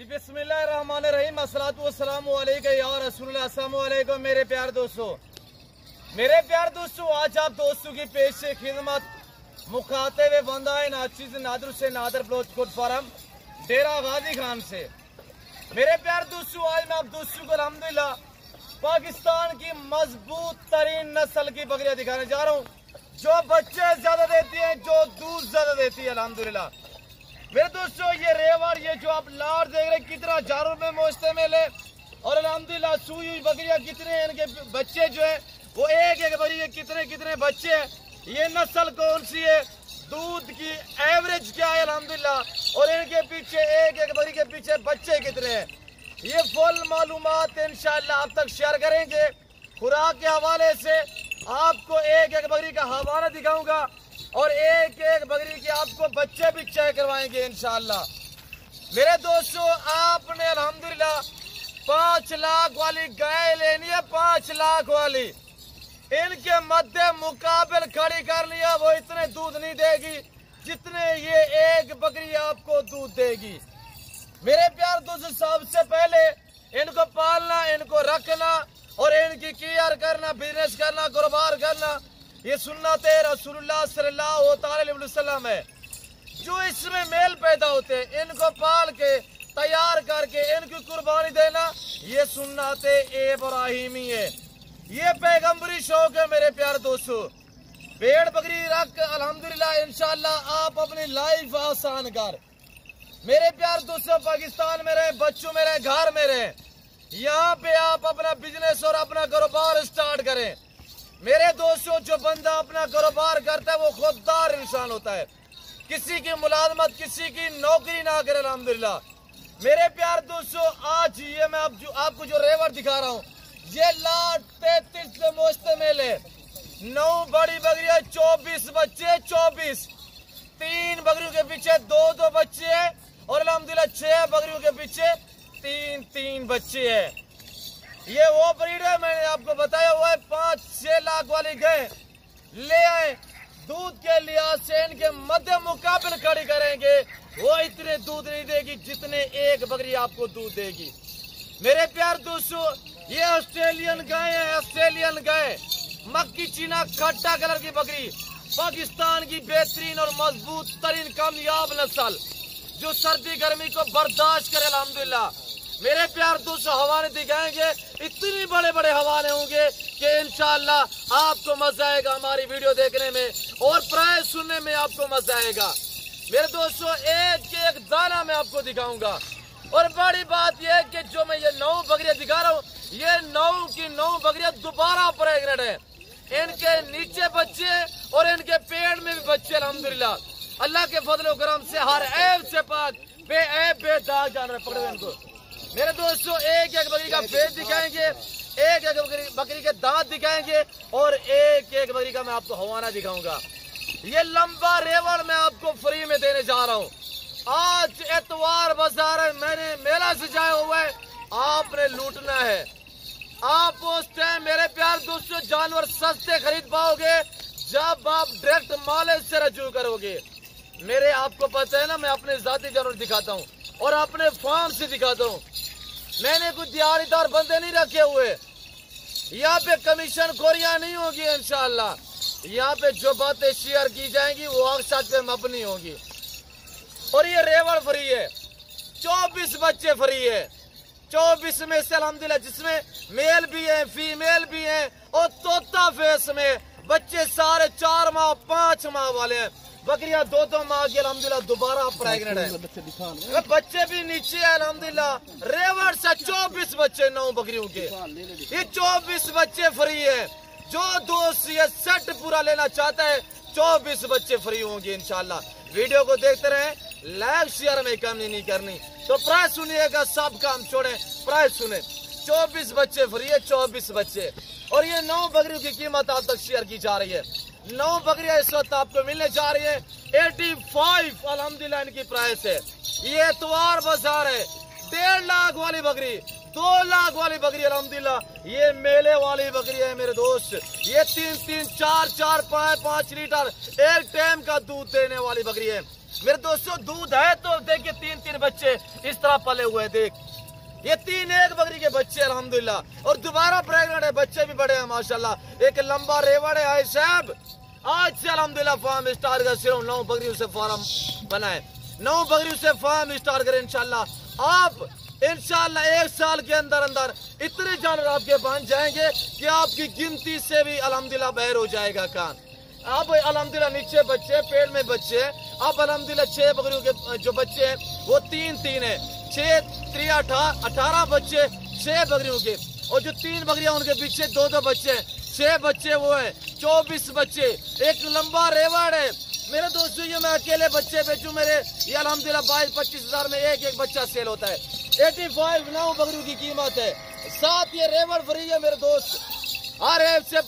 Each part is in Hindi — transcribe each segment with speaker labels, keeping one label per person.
Speaker 1: बिस्मिल्लाहिर्रहमानिर्रहीम अस्सलातु वस्सलामु अलैका या रसूलुल्लाह। अस्सलामु अलैकुम मेरे प्यार दोस्तों, आज आप दोस्तों की पेश से खिदमत मुखातिब बंदाए नाचीज नादर से नादर बलोच कोट फार्म डेरा गाजी खान से। मेरे प्यार दोस्तों, आज मैं आप दोस्तों को अल्हम्दुलिल्लाह पाकिस्तान की मजबूत तरीन नस्ल की बकरियां दिखाने जा रहा हूँ, जो बच्चे ज्यादा देती हैं, जो दूध ज्यादा देती है। अल्हम्दुलिल्लाह मेरे दोस्तों, ये रेवाड़, ये जो आप लाड़ देख रहे कितना हजारों में मोश्ते मेले, और अल्हम्दुलिल्लाह सुई हुई बकरियां कितने, इनके बच्चे जो है वो एक एक बकरी के कितने कितने बच्चे हैं। ये नस्ल कौन सी है, दूध की एवरेज क्या है अल्हम्दुलिल्लाह, और इनके पीछे एक एक बकरी के पीछे बच्चे कितने हैं, ये फुल मालूमात इंशाअल्लाह आप तक शेयर करेंगे। खुराक के हवाले से आपको एक एक बकरी का हवाला दिखाऊंगा, और एक एक बकरी के आपको बच्चे भी चेक करवाएंगे इंशाअल्लाह। मेरे दोस्तों, आपने अल्हम्दुलिल्लाह 5 लाख वाली गाय लेनी है, 5 लाख वाली, इनके मध्य मुकाबल खड़ी कर लिया, वो इतने दूध नहीं देगी जितने ये एक बकरी आपको दूध देगी। मेरे प्यार दोस्तों, सबसे पहले इनको पालना, इनको रखना और इनकी केयर करना, बिजनेस करना, कारोबार करना, ये सुन्नत रसूलुल्लाह सल्लल्लाहु अलैहि वसल्लम है। जो इसमें मेल पैदा होते हैं, इनको पाल के तैयार करके इनकी कुर्बानी देना, ये सुन्नत इब्राहिमी है, ये पैगंबरी शौक है। मेरे प्यार दोस्तों, भेड़ बकरी रख अल्हम्दुलिल्लाह इंशाअल्लाह आप अपनी लाइफ आसान कर। मेरे प्यार दोस्तों, पाकिस्तान में रहे, बच्चों में रहे, घर में रहे, यहाँ पे आप अपना बिजनेस और अपना कारोबार स्टार्ट करें। मेरे दोस्तों, जो बंदा अपना कारोबार करता है वो खुददार इंसान होता है, किसी की मुलाजमत, किसी की नौकरी ना करे अल्हम्दुलिल्लाह। मेरे प्यार दोस्तों, आज ये मैं आपको जो रेवर दिखा रहा हूँ, ये लाट 33 में मोश्ते मेले, 9 बड़ी बकरियां, 24 बच्चे, 24 3 बकरियों के पीछे 2 बच्चे हैं, और अल्हम्दुलिल्लाह 6 बकरियों के पीछे 3 बच्चे हैं। ये वो ब्रीड है, मैंने आपको बताया हुआ है। 5-6 लाख वाली गाय ले आए, दूध के लिहाज से इनके मध्य मुकाबल खड़ी करेंगे, वो इतने दूध नहीं देगी जितने एक बकरी आपको दूध देगी। मेरे प्यार दोस्तों, ये ऑस्ट्रेलियन गाय है, ऑस्ट्रेलियन गाय, मक्की चीना खट्टा कलर की बकरी, पाकिस्तान की बेहतरीन और मजबूत तरीन कामयाब नस्ल, जो सर्दी गर्मी को बर्दाश्त करे अल्हम्दुलिल्लाह। मेरे प्यार दोस्तों, हवाले दिखाएंगे, इतने बड़े बड़े हवाले होंगे कि इंशाअल्लाह आपको मजा आएगा हमारी वीडियो देखने में, और प्राइस सुनने में आपको मजा आएगा। मेरे दोस्तों, एक दाना मैं आपको दिखाऊंगा, और बड़ी बात यह है कि जो मैं ये 9 बकरियां दिखा रहा हूँ, ये 9 की 9 बकरियां दोबारा प्रेग्नेंट है, इनके नीचे बच्चे और इनके पेट में भी बच्चे अल्हम्दुलिल्लाह। अल्लाह के फजल करम से हर ऐब से पाक, बेऐब बेदाग जानवर पकड़े इनको। मेरे दोस्तों, एक एक बकरी का फेस दिखाएंगे, एक एक बकरी के दांत दिखाएंगे, और एक एक बकरी का मैं आपको हवाना दिखाऊंगा। ये लंबा रेवड़ मैं आपको फ्री में देने जा रहा हूँ। आज एतवार बाजार है, मैंने मेला सजाया हुआ है, आपने लूटना है। आप उस टाइम मेरे प्यार दोस्तों जानवर सस्ते खरीद पाओगे जब आप डायरेक्ट मालिक से रजू करोगे। मेरे आपको पता है ना, मैं अपने जाती जानवर दिखाता हूँ और अपने फार्म से दिखाता हूँ। मैंने कुछ दिहाड़ीदार बंदे नहीं रखे हुए, यहाँ पे कमीशन खोरियां नहीं होगी इंशाअल्लाह। यहाँ पे जो बातें शेयर की जाएंगी वो अक्सर पे मबनी होगी। और ये रेवड़ फ्री है, 24 बच्चे फ्री है, 24 में से अल्हम्दुलिल्लाह जिसमें मेल भी है, फीमेल भी है, और तोता फेस में बच्चे सारे 4 माह 5 माह वाले हैं। बकरियां 2 माह की अल्हम्दुलिल्लाह दोबारा प्रेग्नेंट है, बच्चे भी नीचे है अल्हम्दुलिल्लाह। रेवड़ से 24 बच्चे 9 बकरियों के, ये 24 बच्चे फ्री है। जो दोस्त ये सेट पूरा लेना चाहता है, 24 बच्चे फ्री होंगे इंशाअल्लाह। वीडियो को देखते रहे, लाइक शेयर में कमी नहीं करनी। तो प्राइस सुनिएगा, सब काम छोड़े, प्राइस सुने। 24 बच्चे फ्री है, 24 बच्चे, और ये 9 बकरियों की कीमत आप तक शेयर की जा रही है। 9 बकरियां इस वक्त आपको मिलने जा रही है 85 अल्हम्दुलिल्लाह इनकी प्राइस है। ये एतवार बाजार है, 1.5 लाख वाली बकरी, 2 लाख वाली बकरी अल्हम्दुलिल्लाह, ये मेले वाली बकरी है मेरे दोस्त। ये 3-3, 4-4, 5-5 लीटर एक टाइम का दूध देने वाली बकरी है। मेरे दोस्तों दूध है तो देखिए 3-3 बच्चे इस तरह पले हुए देख, ये 3 एक बकरी के बच्चे अल्हम्दुलिल्लाह, और दोबारा प्रेग्नेंट है, बच्चे भी बड़े हैं माशाल्लाह। एक लंबा रेवड़ है आई साहब, आज से अल्हम्दुलिल्लाह फार्म स्टार्ट कर, सिर्फ 9 बकरियों से फार्म बनाए, 9 बकरियों से फार्म स्टार्ट करें इंशाल्लाह। आप इंशाल्लाह 1 साल के अंदर अंदर इतने जानवर आपके बन जाएंगे कि आपकी गिनती से भी अल्हम्दुलिल्लाह बाहर हो जाएगा कान। अब अल्हम्दुलिल्लाह नीचे बच्चे, पेड़ में बच्चे, अब अल्हम्दुलिल्लाह 6 बकरियों के जो बच्चे हैं वो 3-3 है, 18 बच्चे 6 बकरियों के, और जो 3 बकरियां उनके पीछे 2-2 बच्चे हैं, 6 बच्चे वो है 24 बच्चे, एक लंबा रेवड़ है। मेरे दोस्तों ये मैं अकेले बच्चे बेचूं, मेरे ये अल्हम्दुलिल्लाह 22-25 हजार में एक बच्चा सेल होता है। 85 9 बकरियों की कीमत है, साथ ये रेवड़ फ्री है मेरे दोस्त, हर ऐप से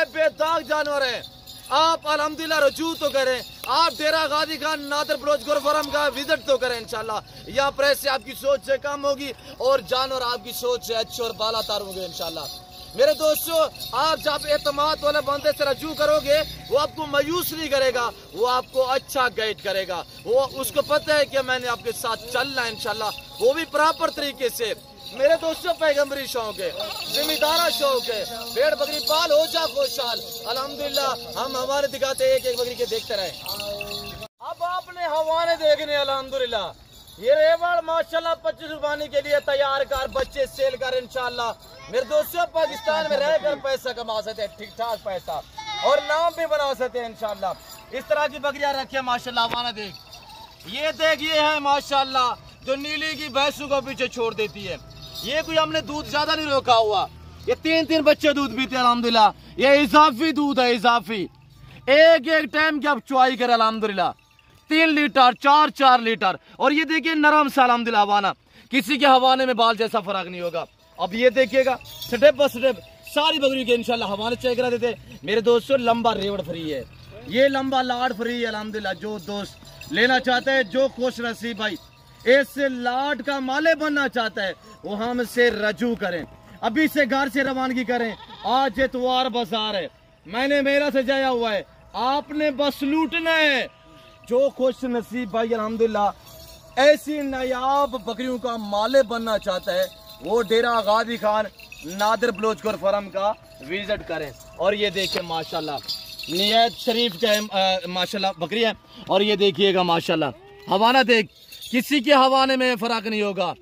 Speaker 1: बेदाग जानवर है। आप अल्हम्दुलिल्लाह रजू तो करें, आप डेरा गाजी खान नादर बलोच गोर फार्म का विजिट तो करें इंशाल्लाह। यहाँ प्रेस से आपकी सोच से कम होगी और जानवर आपकी सोच से अच्छे और बालातर होंगे इंशाल्लाह। मेरे दोस्तों आप जब एतमाद वाले बंदे से रजू करोगे वो आपको मायूस नहीं करेगा, वो आपको अच्छा गाइड करेगा, वो उसको पता है कि मैंने आपके साथ चलना है इंशाल्लाह, वो भी प्रॉपर तरीके से। मेरे दोस्तों पैगंबरी शौक है, जिम्मेदारा शौक है, भेड़ बकरी पाल हो जा खुशहाल अल्हम्दुलिल्लाह। हम हवाने दिखाते एक बकरी के देखते रहे। अब आपने हवाने देखने अल्हम्दुलिल्लाह, ये रेवड़ माशाल्लाह 25 रुपये के लिए तैयार कर, बच्चे सेल कर इंशाल्लाह। मेरे दोस्तों पाकिस्तान में रहकर पैसा कमा सकते हैं, ठीक ठाक पैसा, और नाम भी बना सकते हैं इंशाल्लाह। इस तरह की बकरियां रखे माशाल्लाह, हवाना देख, ये देख, ये है माशाल्लाह जो नीली की भैंसों को पीछे छोड़ देती है। ये कोई हमने दूध ज्यादा नहीं रोका हुआ, ये 3-3 बच्चे दूध पीते अल्हम्दुलिल्लाह, ये इजाफी दूध है, इजाफी एक टाइम की आप चुआई करे अल्हम्दुलिल्लाह, 3 लीटर 4-4 लीटर। और ये देखिए नरम सा अल्हम्दुलिल्लाह हवाना, किसी के हवाने में बाल जैसा फर्क नहीं होगा। अब ये देखिएगा स्टेप बाय स्टेप सारी बकरी के इंशाल्लाह हवाने चेक करा देते। मेरे दोस्तों लंबा रेवड़ फ्री है, ये लंबा लाड फ्री है अल्हम्दुलिल्लाह। जो दोस्त लेना चाहते हैं, जो खुश नसीब भाई इस लाड का माले बनना चाहता है, वो हमसे रजू करें, अभी से घर से रवानगी करें। आज इतवार बाजार है, मैंने मेरा से जाया हुआ है, आपने बस लूटना है। जो खुश नसीब भाई अल्हम्दुलिल्लाह ऐसी नायाब बकरियों का माले बनना चाहता है, वो डेरा गाजी खान नादर बलोच गोर फार्म का विजिट करें। और ये देखिए माशाल्लाह नियत शरीफ का माशाल्लाह बकरी है, और ये देखिएगा माशाल्लाह हवाना देख, किसी के हवाने में फर्क नहीं होगा।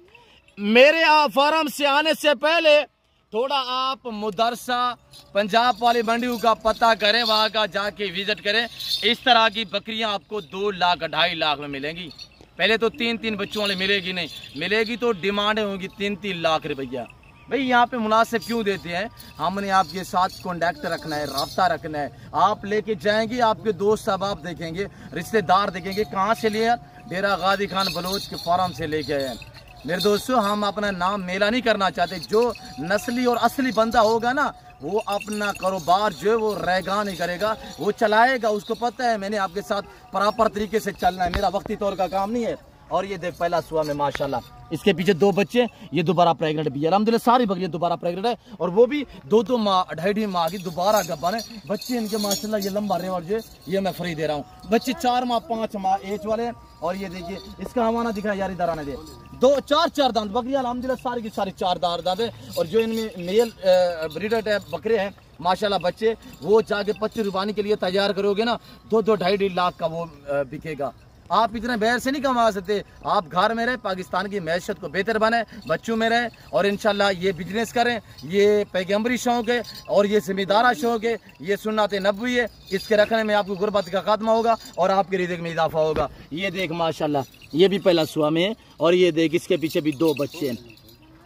Speaker 1: मेरे फार्म से आने से पहले थोड़ा आप मुदरसा पंजाब वाली मंडियों का पता करें, वहां का जाके विजिट करें। इस तरह की बकरियां आपको 2 लाख 2.5 लाख में मिलेंगी। पहले तो 3-3 बच्चों वाली मिलेगी नहीं, मिलेगी तो डिमांड होगी 3-3 लाख रुपया। भाई यहाँ पे मुनासिब क्यों देते हैं, हमने आपके साथ कॉन्टैक्ट रखना है, राब्ता रखना है। आप लेके जाएंगे, आपके दोस्त अहबाब देखेंगे, रिश्तेदार देखेंगे, कहाँ से लिए, डेरा गाजी खान बलोच के फार्म से लेके आए हैं। मेरे दोस्तों हम अपना नाम मेला नहीं करना चाहते, जो नस्ली और असली बंदा होगा ना, वो अपना कारोबार जो है वो रैगा नहीं करेगा, वो चलाएगा, उसको पता है मैंने आपके साथ प्रॉपर तरीके से चलना है, मेरा वक्ती तौर का काम नहीं है। और ये देख पहला सुआ में माशाल्लाह, इसके पीछे 2 बच्चे, ये दोबारा प्रेग्नेंट भी है अल्हम्दुलिल्लाह, सारी बकरियां दोबारा प्रेग्नेंट है, और वो भी 2-2 माह 2.5 माह की दोबारा गब्बन है। बच्चे इनके माशाल्लाह ये लंबा रेवड़ जो ये मैं फ्री दे रहा हूँ, बच्चे 4 माह 5 माह एज वाले हैं। और ये देखिए इसका हवाना दिखा यार, इधर आने दे, 2-4 दांत बकरियां अल्हम्दुलिल्लाह सारी की सारी 4 दांत है। और जो इनमें मेल ब्रीडर टाइप बकरे हैं माशाल्लाह बच्चे, वो जाके 25 रुपये के लिए तैयार करोगे ना, 2-2.5 लाख का वो बिकेगा। आप इतने बैर से नहीं कमा सकते, आप घर में रहे, पाकिस्तान की मैशत को बेहतर बनाए, बच्चों में रहे, और इंशाल्लाह ये बिजनेस करें। ये पैगंबरी शौक है और ये जिम्मेदारा शौक है, ये सुन्नत नबवी है, इसके रखने में आपको गुर्बत का खात्मा होगा और आपके रिज़्क़ में इजाफा होगा। ये देख माशाल्लाह ये भी पहला सुआ में है, और ये देख इसके पीछे भी 2 बच्चे हैं।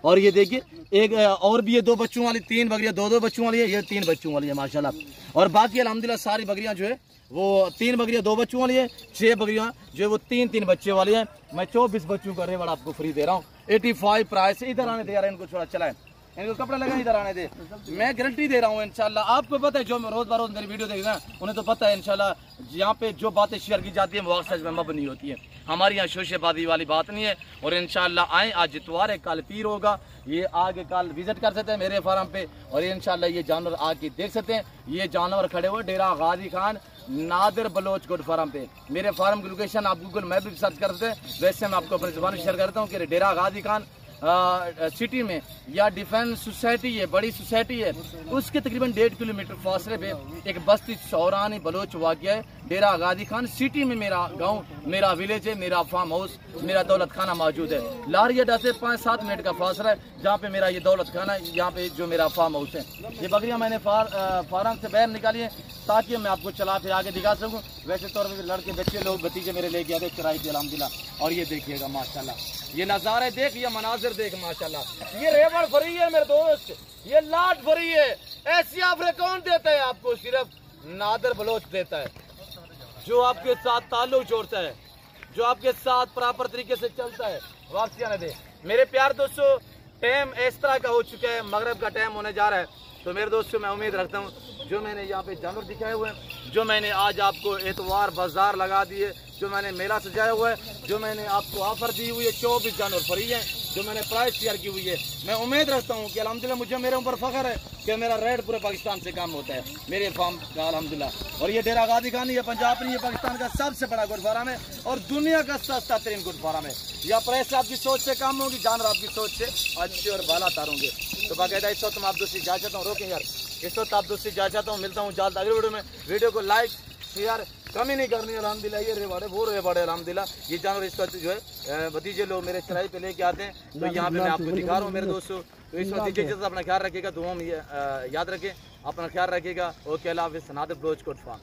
Speaker 1: और ये देखिए एक और भी है 2 बच्चों वाली, 3 बकरियां 2-2 बच्चों वाली है, ये 3 बच्चों वाली है माशाल्लाह। और बाकी अल्हम्दुलिल्लाह सारी बकरियां जो है वो 3 बकरियां 2 बच्चों वाली है, 6 बकरियां जो है वो 3-3 बच्चे वाली है। मैं 24 बच्चों का रेवड़ आपको फ्री दे रहा हूँ, 85 प्राइस। इधर आने दे यार, इनको थोड़ा चलाए, इनको कपड़ा लगा, इधर आने दे, मैं गारंटी दे रहा हूँ इंशाल्लाह। आपको पता है जो रोज बरोज मेरी वीडियो देख रहे हैं उन्हें तो पता है इंशाल्लाह, यहाँ पे जो बातें शेयर की जाती है वो सच में मबनी होती है, हमारी यहाँ शोशेबाजी वाली बात नहीं है। और इंशाल्लाह आए, आज इतवार है, कल पीर होगा, ये आगे कल विजिट कर सकते हैं मेरे फार्म पे, और इंशाल्लाह ये जानवर आके देख सकते हैं। ये जानवर खड़े हुए डेरा गाजी खान नादिर बलोच गोट फार्म पे। मेरे फार्म की लोकेशन आप गूगल मैप भी सर्च करते हैं, वैसे मैं आपको अपनी जुबान शेयर करता हूँ कि डेरा गाजी खान सिटी में या डिफेंस सोसाइटी है, बड़ी सोसाइटी है, उसके तकरीबन 1.5 किलोमीटर फासले पे एक बस्ती सौरानी बलोच वाक़या है। डेरा गाजी खान सिटी में मेरा गांव, मेरा विलेज है, मेरा फार्म हाउस, मेरा दौलत खाना मौजूद है। लारी अड्डा से 5-7 मिनट का फासला है जहाँ पे मेरा ये दौलत खाना है, यहाँ पे जो मेरा फार्म हाउस है। ये बकरियाँ मैंने फार्म से बाहर निकाली है ताकि मैं आपको चला फिर आगे दिखा सकूँ। वैसे तौर पर लड़के बच्चे लोग भतीजे मेरे लेके आते चराई थी अल्हम्दुलिल्लाह। और ये देखिएगा माशाल्लाह, ये नज़ारे देख, ये मनाजिर देख माशाल्लाह। ये रेवड़ भरी है मेरे दोस्त, ये लाट भरी है। ऐसी ऑफर कौन देता है आपको? सिर्फ नादिर बलोच देता है, जो आपके साथ ताल्लुक जोड़ता है, जो आपके साथ प्रॉपर तरीके से चलता है। वापसी आने दे मेरे प्यार दोस्तों। टाइम इस तरह का हो चुका है, मगरब का टाइम होने जा रहा है। तो मेरे दोस्तों मैं उम्मीद रखता हूँ जो मैंने यहाँ पे जानवर दिखाए हुए हैं, जो मैंने आज आपको एतवार बाजार लगा दिए, जो मैंने मेला सजाया हुआ है, जो मैंने आपको ऑफर दी हुई है, 24 जानवर फ्री है, जो मैंने प्राइस शेयर की हुई है, मैं उम्मीद रखता हूँ कि अल्हम्दुलिल्लाह मुझे मेरे ऊपर फख्र है कि मेरा रेट पूरे पाकिस्तान से काम होता है मेरे फार्म का अल्हम्दुलिल्लाह। और ये डेरा गाजी खान, ये पंजाब नहीं, ये पाकिस्तान का सबसे बड़ा गुड फार्म है और दुनिया का सस्ता तरीन गुड फार्म है। यह प्राइस आपकी सोच से कम होगी, जानवर आपकी सोच से अच्छे और बाला तारोंगे। तो बाकायदा इस वक्त मैं आप दोस्ती जा चाहता हूँ, रोकें यार, इस वक्त आप दोस्ती जा चाहता हूँ। मिलता हूँ जल्द अगले वीडियो में। वीडियो को लाइक शेयर कमी नहीं करनी है अल्हम्दुलिल्लाह। ये रेवाड़े वो रेवाड़े अल्हम्दुलिल्लाह, ये जानवर इस वक्त जो है भतीजे लोग मेरे चराई पे लेके आते हैं। तो यहाँ पे मैं आपको दिखा रहा हूँ मेरे दोस्तों। तो इस वक्त इजाज़त, अपना ख्याल रखिएगा, दुआ में याद रखें, अपना ख्याल रखिएगा। ओके, अल्लाह हाफ़िज़। Nadir Baloch goat farm.